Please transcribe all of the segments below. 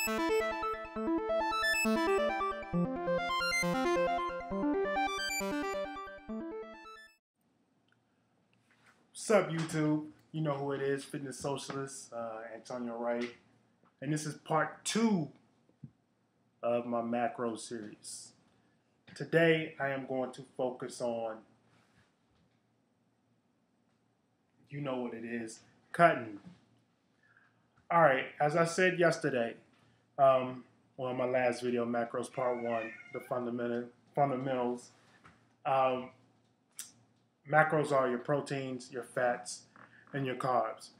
What's up, YouTube? You know who it is, Fitnesssocialist, Antonio Wright. And this is part 2 of my macro series. Today, I am going to focus on, you know what it is, cutting. All right, as I said yesterday, in my last video, macros part 1, the fundamentals. Macros are your proteins, your fats, and your carbs.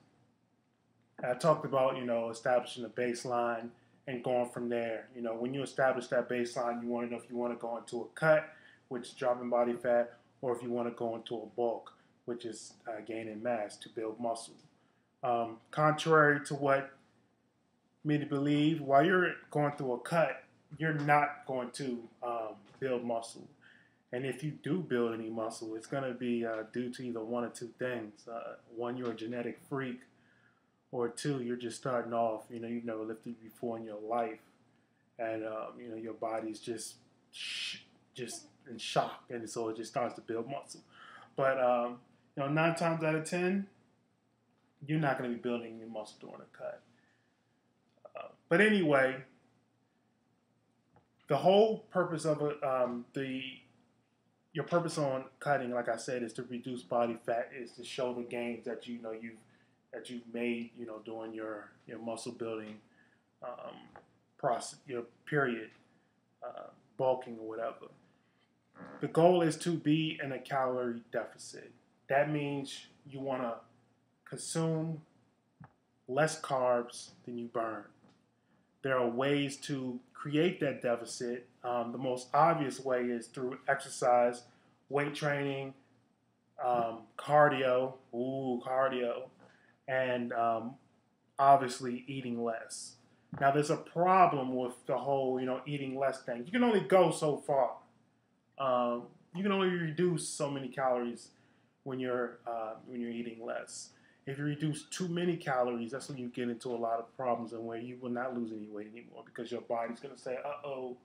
And I talked about, establishing a baseline and going from there. When you establish that baseline, you want to know if you want to go into a cut, which is dropping body fat, or if you want to go into a bulk, which is gaining mass to build muscle. Contrary to what many believe, while you're going through a cut, you're not going to build muscle. And if you do build any muscle, it's going to be due to either one or two things. One, you're a genetic freak, or two, you're just starting off. You've never lifted before in your life, and your body's just in shock, and so it just starts to build muscle. But 9 times out of 10, you're not going to be building any muscle during a cut. But anyway, the whole purpose of your purpose on cutting, like I said, is to reduce body fat, is to show the gains that you've made, during your muscle building process, your period, bulking or whatever. The goal is to be in a calorie deficit. That means you want to consume less carbs than you burn. There are ways to create that deficit. The most obvious way is through exercise, weight training, cardio, and obviously eating less. Now, there's a problem with the whole, eating less thing. You can only go so far. You can only reduce so many calories when you're eating less. If you reduce too many calories, that's when you get into a lot of problems and where you will not lose any weight anymore because your body's going to say, uh-oh,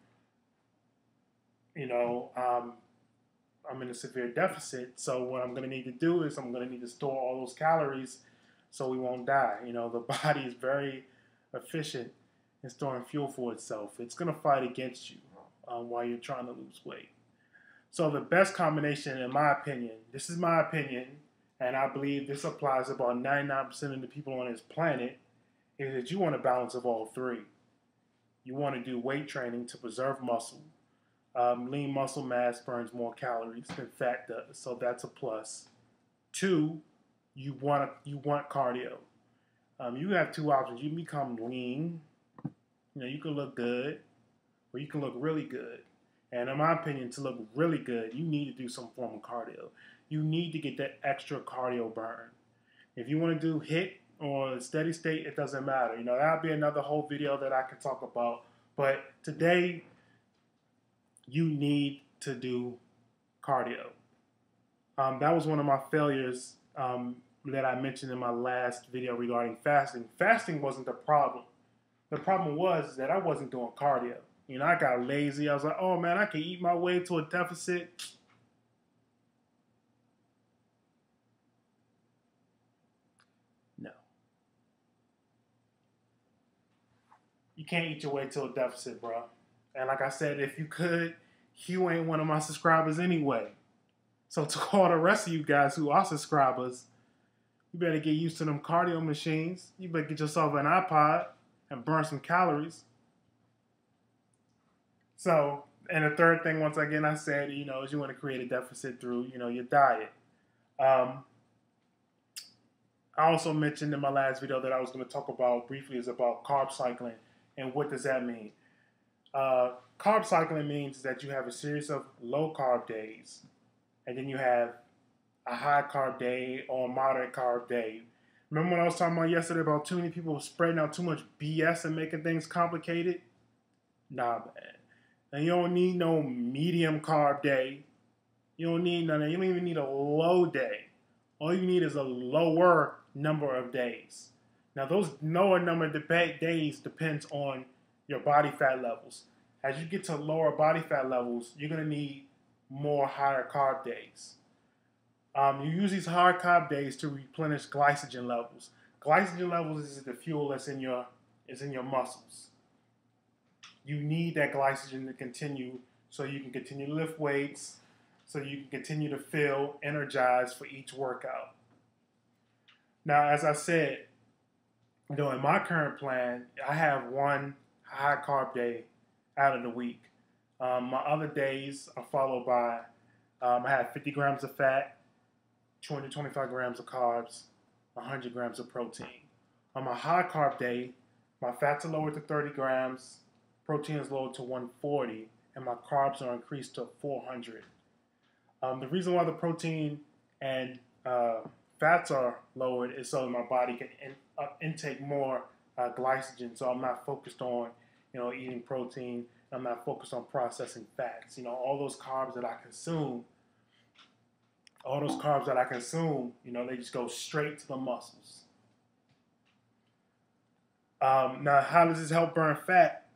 I'm in a severe deficit. So what I'm going to need to do is I'm going to need to store all those calories so we won't die. The body is very efficient in storing fuel for itself. It's going to fight against you while you're trying to lose weight. So the best combination, in my opinion, this is my opinion, and I believe this applies to about 99% of the people on this planet, is that you want a balance of all three. You want to do weight training to preserve muscle. Lean muscle mass burns more calories than fat does, so that's a plus. 2, you want cardio. You have 2 options. You can become lean. You can look good, or you can look really good. And in my opinion, to look really good, you need to do some form of cardio. You need to get that extra cardio burn. If you want to do HIIT or steady state, it doesn't matter. That'll be another whole video that I can talk about. But today, you need to do cardio. That was one of my failures that I mentioned in my last video regarding fasting. Fasting wasn't the problem. The problem was that I wasn't doing cardio. I got lazy. I was like, oh man, I can eat my way to a deficit. No. You can't eat your way to a deficit, bro. And like I said, if you could, you ain't one of my subscribers anyway. So to all the rest of you guys who are subscribers, you better get used to them cardio machines. You better get yourself an iPod and burn some calories. So, and the third thing, once again, I said, is you want to create a deficit through, your diet. I also mentioned in my last video that I was going to talk about briefly is about carb cycling. And what does that mean? Carb cycling means that you have a series of low carb days, and then you have a high carb day or a moderate carb day. Remember when I was talking about yesterday about too many people spreading out too much BS and making things complicated? Nah, man. And you don't need no medium carb day. You don't need none. You don't even need a low day. All you need is a lower number of days. Now, those lower number of days depends on your body fat levels. As you get to lower body fat levels, you're going to need more higher carb days. You use these higher carb days to replenish glycogen levels. Glycogen levels is the fuel that's in your muscles. You need that glycogen to continue so you can continue to lift weights, so you can continue to feel energized for each workout. Now, as I said, in my current plan, I have one high carb day out of the week. My other days are followed by, I have 50 grams of fat, 225 grams of carbs, 100 grams of protein. On my high carb day, my fats are lowered to 30 grams, protein is lowered to 140, and my carbs are increased to 400. The reason why the protein and fats are lowered is so that my body can intake more glycogen. So I'm not focused on, eating protein. I'm not focused on processing fats. All those carbs that I consume, they just go straight to the muscles. Now, how does this help burn fat?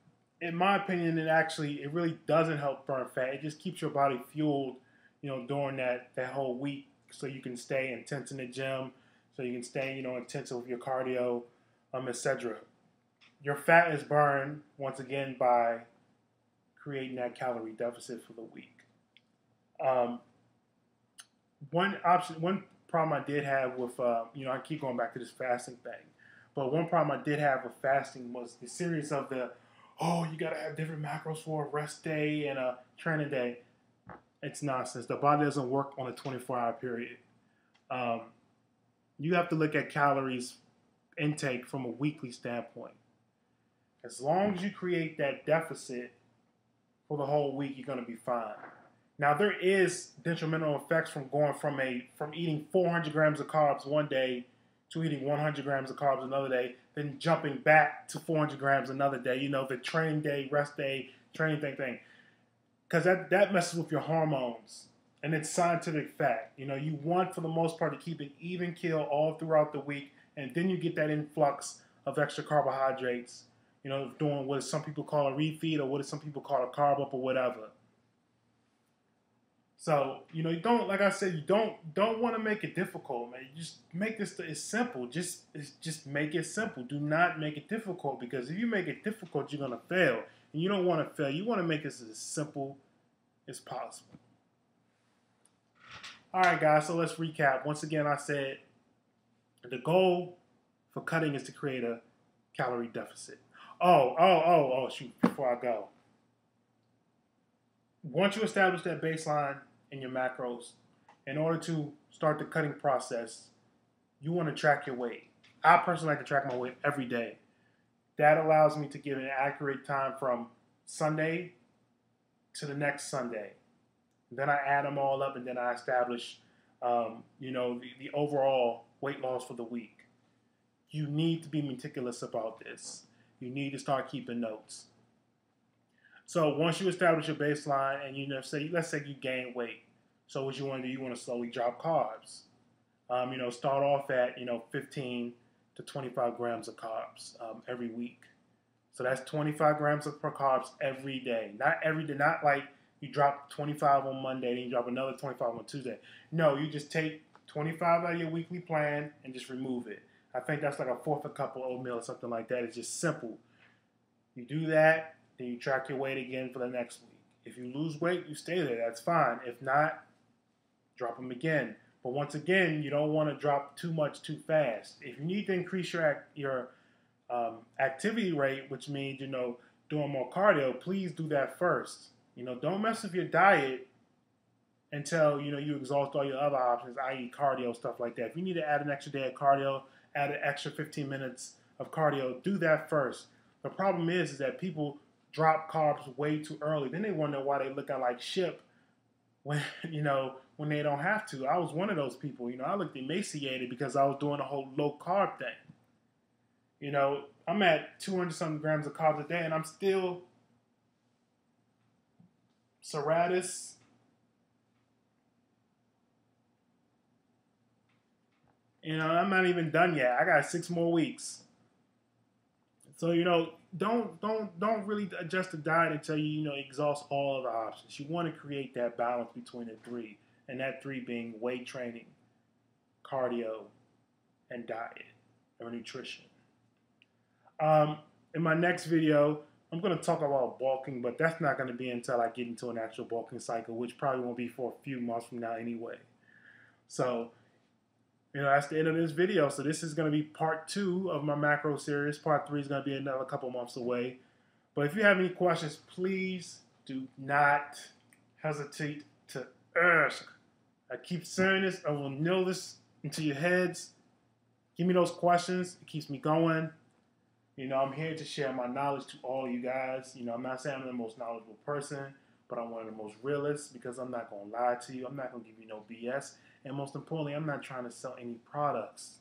In my opinion, it really doesn't help burn fat. It just keeps your body fueled, during that whole week, so you can stay intense in the gym, so you can stay, intensive with your cardio, etc. Your fat is burned once again by creating that calorie deficit for the week. One problem I did have with, I keep going back to this fasting thing, but one problem I did have with fasting was the series of you got to have different macros for a rest day and a training day. It's nonsense. The body doesn't work on a 24-hour period. You have to look at calories intake from a weekly standpoint. As long as you create that deficit for the whole week, you're going to be fine. Now, there is detrimental effects from going from eating 400 grams of carbs one day to eating 100 grams of carbs another day, then jumping back to 400 grams another day. The training day, rest day, training thing. Because that messes with your hormones. And it's scientific fact. You want, for the most part, to keep an even keel all throughout the week, and then you get that influx of extra carbohydrates, doing what some people call a refeed or what some people call a carb up or whatever. So, you don't, like I said, you don't want to make it difficult, man. You just make this, it's simple. Just make it simple. Do not make it difficult, because if you make it difficult, you're going to fail. And you don't want to fail. You want to make this as simple as possible. All right, guys, so let's recap. Once again, I said the goal for cutting is to create a calorie deficit. Shoot, before I go. Once you establish that baseline in your macros, in order to start the cutting process, you want to track your weight. I personally like to track my weight every day. That allows me to give an accurate time from Sunday to the next Sunday. Then I add them all up, and then I establish, the overall weight loss for the week. You need to be meticulous about this. You need to start keeping notes. So once you establish your baseline, and let's say you gain weight. So what you want to do, you want to slowly drop carbs. Start off at 15 to 25 grams of carbs every week. So that's 25 grams of carbs every day. Not every day, not like you drop 25 on Monday, then you drop another 25 on Tuesday. No, you just take 25 out of your weekly plan and just remove it. I think that's like a fourth a cup of oatmeal or something like that. It's just simple. You do that, then you track your weight again for the next week. If you lose weight, you stay there. That's fine. If not, drop them again. But once again, you don't want to drop too much too fast. If you need to increase your activity rate, which means, doing more cardio, please do that first. Don't mess with your diet until, you exhaust all your other options, i.e. cardio, stuff like that. If you need to add an extra day of cardio, add an extra 15 minutes of cardio, do that first. The problem is that people drop carbs way too early. Then they wonder why they look like shit when when they don't have to. I was one of those people. I looked emaciated because I was doing a whole low carb thing. I'm at 200-something grams of carbs a day, and I'm still serratus. I'm not even done yet. I got 6 more weeks. So, don't really adjust the diet until you exhaust all of the options. You want to create that balance between the three, and that three being weight training, cardio, and diet or nutrition. In my next video, I'm going to talk about bulking, but that's not going to be until I get into an actual bulking cycle, which probably won't be for a few months from now anyway. So, that's the end of this video. So this is going to be part 2 of my macro series. Part 3 is going to be another couple months away. But if you have any questions, please do not hesitate to ask. I keep saying this. I will nail this into your heads. Give me those questions. It keeps me going. I'm here to share my knowledge to all you guys. I'm not saying I'm the most knowledgeable person, but I'm one of the most realists because I'm not going to lie to you. I'm not going to give you no BS. And most importantly, I'm not trying to sell any products.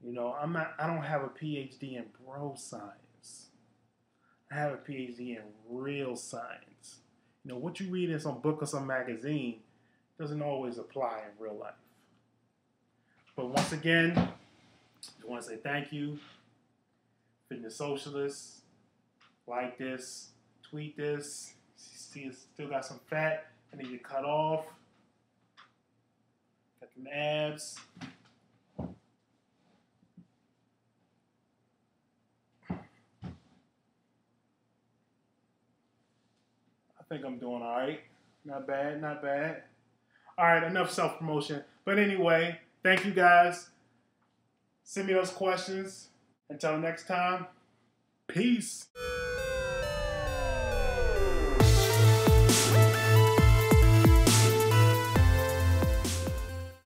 I don't have a PhD in bro science. I have a PhD in real science. What you read in some book or some magazine doesn't always apply in real life. But once again, I want to say thank you. Fitnesssocialist, like this, tweet this. See, it's still got some fat I need to cut off. Got them abs. I think I'm doing all right. Not bad, not bad. All right, enough self-promotion. But anyway, thank you guys. Send me those questions. Until next time, peace.